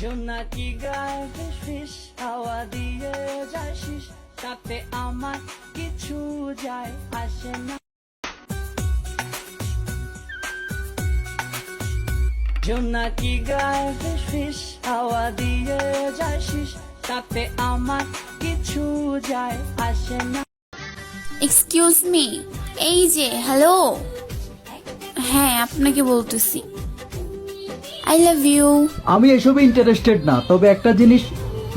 জোনাকি গায়ে ফিস ফিস হাওয়া দিয়ে যায় শিস, তাতে আমার কিছু যায় আসে না। জোনাকি গায়ে ফিস ফিস হাওয়া দিয়ে যায় শিস, তাতে আমার কিছু যায় আসে না। এক্সকিউজ মি, এই যে হ্যালো, হ্যাঁ আপনাকে বলতেছি আই লাভ ইউ। আমি এসবে ইন্টারেস্টেড না, তবে একটা জিনিস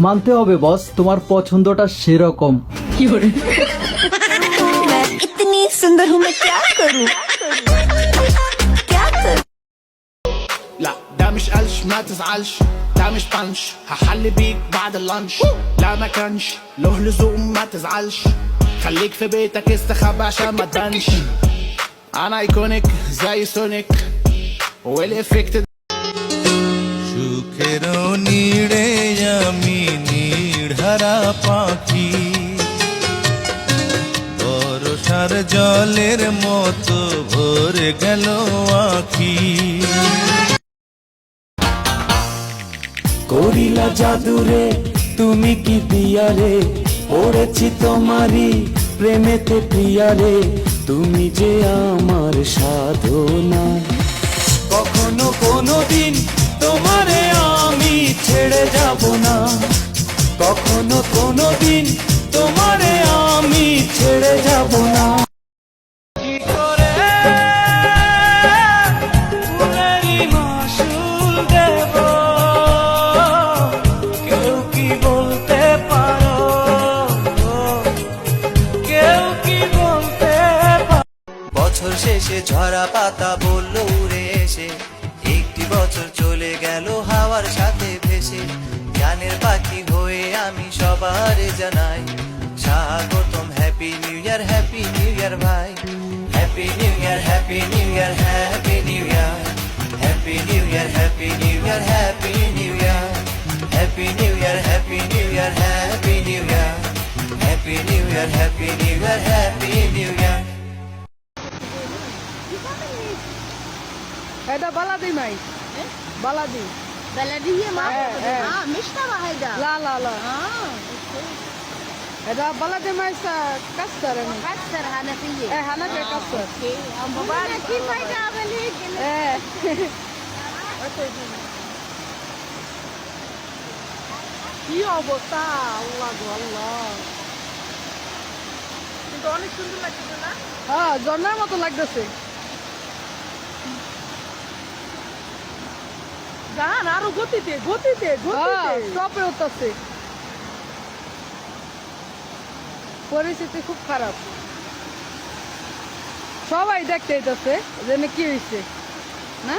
মানতে হবে বস, তোমার পছন্দটা সেরকম। ইতনি সুন্দর হুম मैं क्या करूं क्या करूं। لا ده مش قلش ما تزعلش، ده مش بنش هحل بيك بعد اللانش. لا ما كانش له لزوم ما تزعلش، خليك في بيتك استخبى عشان ما تبانش. انا ايكونيك زي سونيك والافكت সুখের নীড়ে আমি নীড়হারা পাখি, বর্ষার জলের মতো ভরে গেল আখি। করিলা জাদুরে তুমি কি দিয়ারে, পড়েছি তোমারই প্রেমেতে প্রিয়ারে, তুমি যে আমার সাধনা। কখনো কোনো দিন তোমারে আমি ছেড়ে যাব না, কখনো কোনো দিন তোমারে আমি ছেড়ে যাব না। কি করে ফুলেরই মাসুল দেব, কেউ কি বলতে পারো, কেউ কি বলতে পারো। বছর শেষে ঝরা পাতা বলল উড়ে এসে, একটি বছর চলে গেল হাওয়ার সাথে ভেসে। গানের পাখি হয়ে আমি সবার জানাই স্বাগতম, happy new year, happy new year ভাই। Happy new year, happy new year, happy new year, happy new year, happy new year, happy new year, happy new year, happy new year, happy new year, happy new year, happy new year, happy new year. هذا بلدي معي بلدي بلدية ما إيه. مش تبع هيدا. لا لا لا اوكي. هذا بلدي معي كسر يعني كسر حنفية. ايه حنفية كسر اوكي. أم ببارك كيف هيدا عمل هيك؟ ايه কি অবস্থা, আল্লাহ গো আল্লাহ। কিন্তু অনেক সুন্দর লাগছে না? হ্যাঁ ঝর্ণার মতো লাগতেছে। গান আরো গতিতে গতিতে টপে উঠতেছে, পরিস্থিতি খুব খারাপ। সবাই দেখতে আইতাছে যে না কি হয়েছে না,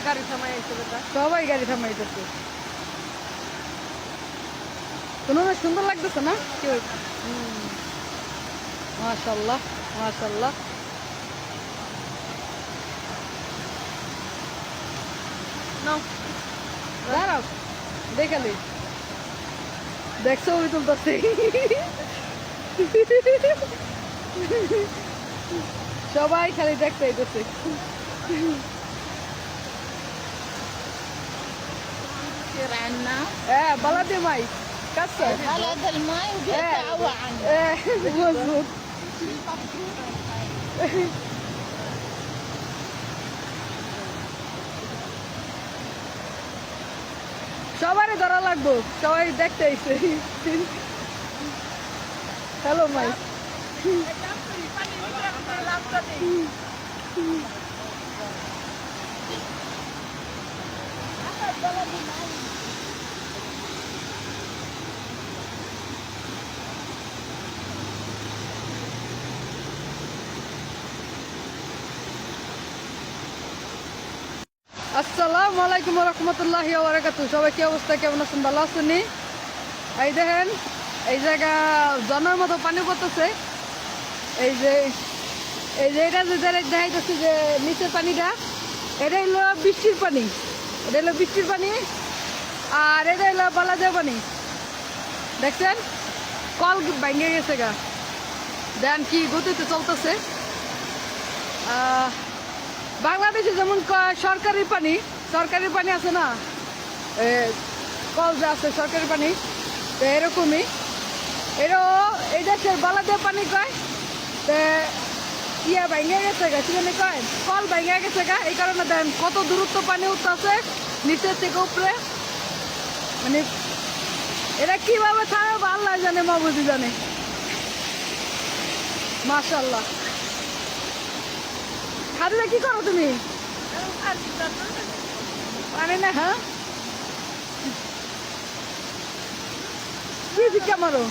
গাড়ি সময় এসে বেটা। সবাই গাড়ি থামাইতেছে। কোনো সুন্দর লাগতেছে না, কি হয়েছে? মাশাআল্লাহ মাশাআল্লাহ। দাঁড়াও দেখালি, দেখছো ওই তুলতেছে, সবাই খালি দেখতে আইতেছে। يصير عنا হ্যাঁ بلدي معي كسر هذا الماء وبيتعوى عنه. ايه مظبوط। সবারই ধরা লাগবো, সবাই দেখতে আইছে। হ্যালো মাই আসসালামু আলাইকুম ওয়া রাহমাতুল্লাহি ওয়া বারাকাতুহু। সবাই কি অবস্থা, কেমন আছেন? ভালো আছেন? এই দেখেন এই জায়গা জনের মতো পানি পড়তেছে। এই যে এটা যে দেখাইতেছে যে নিচের পানিটা, এটা হলো বৃষ্টির পানি, এটা হলো বৃষ্টির পানি, আর এটা হলো বালাজা পানি। দেখছেন কল ভেঙে গেছে গা, দেন কি গতিতে চলতেছে। বাংলাদেশে যেমন সরকারি পানি আছে না, কল যে আছে সরকারি পানি, তো এরকমই এই দেশের বালা দিয়ে পানি কয়, তো ইয়া ভেঙে গেছে গা, কি জানি কয়, কল ভেঙে গেছে গা। এই কারণে দেন কত দূরত্ব পানি উঠতেছে নিচের থেকে উপরে, মানে এরা কিভাবে থাকে আল্লাহ জানে, মাহবুদি জানে। মাশাআল্লাহ। খাদিজা কি করো তুমি? পানি না, হ্যাঁ কি ভিক্ষা মারো?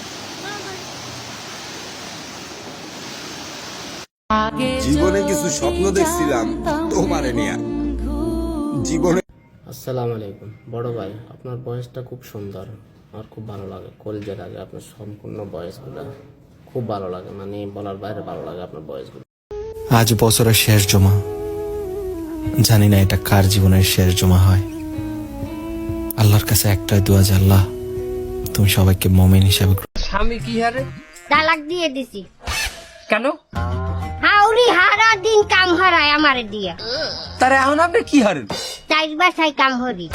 জীবনে কিছু স্বপ্ন দেখছিলাম তোমারে নিয়ে, জীবনে। আসসালামু আলাইকুম বড় ভাই, আপনার বয়সটা খুব সুন্দর, আমার খুব ভালো লাগে। কলেজের আগে আপনার সম্পূর্ণ বয়সগুলো খুব ভালো লাগে, মানে বলার বাইরে ভালো লাগে আপনার বয়সগুলো। আজ বছরের শেষ জমা, জানি না এটা কার জীবনের শেষ জমা হয়। আল্লাহর কাছে একটাই দোয়া যে আল্লাহ তুমি সবাইকে মুমিন হিসাবে। স্বামী কি হারে? তালাক দিয়ে দিছি। কেন? হাউরি হারা দিন কাম হারায় আমারে দিয়া। তার এখন আপনি কি হারেন? চাইর বাসায় কাম হরি।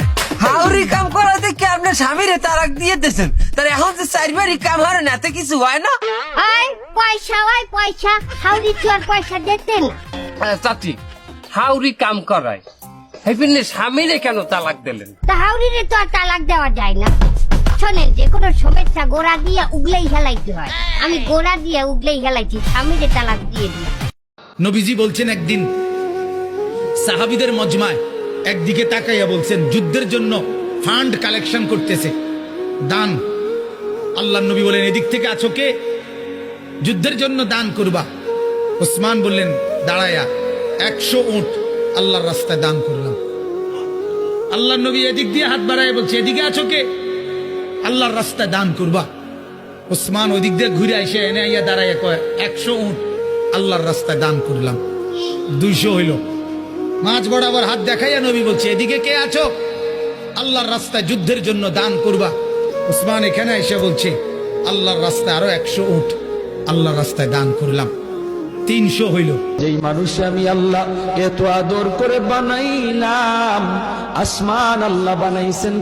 হাউরি কাম করাতে কি আপনার স্বামীরে তালাক দিয়ে দিয়েছেন? তার এখন যে চারবারই কাম হারেন, এতে কিছু হয় না? ওই পয়সা, ওই পয়সা, হাউরি তো আর পয়সা দিতেন। চাচি, হাউরি কাম করায় হেপিনে স্বামীরে কেন তালাক দিলেন? তা হাউরিরে তো আর তালাক দেওয়া যায় না। শোনেন, যে কোনো সমস্যা গোড়া দিয়ে উগলেই হেলাইতে হয়। আমি গোড়া দিয়ে উগলেই হেলাইছি, স্বামীরে তালাক দিয়ে দিই। নবীজি বলছেন একদিন সাহাবীদের মজমায় একদিকে তাকাইয়া বলছেন যুদ্ধের জন্য ফান্ড কালেকশন করতেছে, দান। আল্লাহর নবী বলেন এদিক থেকে আছো কে? যুদ্ধের জন্য দান করবা। ওসমান বললেন দাঁড়ায়া 100 উট আল্লাহর রাস্তায় দান করলাম। আল্লাহর নবী এদিক দিয়ে হাত বাড়ায় বলছে এদিকে আছো কে? আল্লাহর রাস্তায় দান করবা। ওসমান ওই দিক দিয়ে ঘুরে আইসে এনে আইয়া দাঁড়াইয়া কয় 100 উট আল্লাহর রাস্তায় দান করলাম। 200 হইল। মাঝ বরাবর হাত দেখাইয়া নবী বলছে এদিকে কে আছো? আল্লাহর রাস্তায় যুদ্ধের জন্য দান করবা। ওসমান এখানে এসে বলছে আল্লাহর রাস্তায় আরো 100 উট আল্লাহর রাস্তায় দান করলাম। 300 হইল। যেই মানুষ আমি আল্লাহ এত আদর করে বানাইলাম, আসমান আল্লাহ বানাইছেন।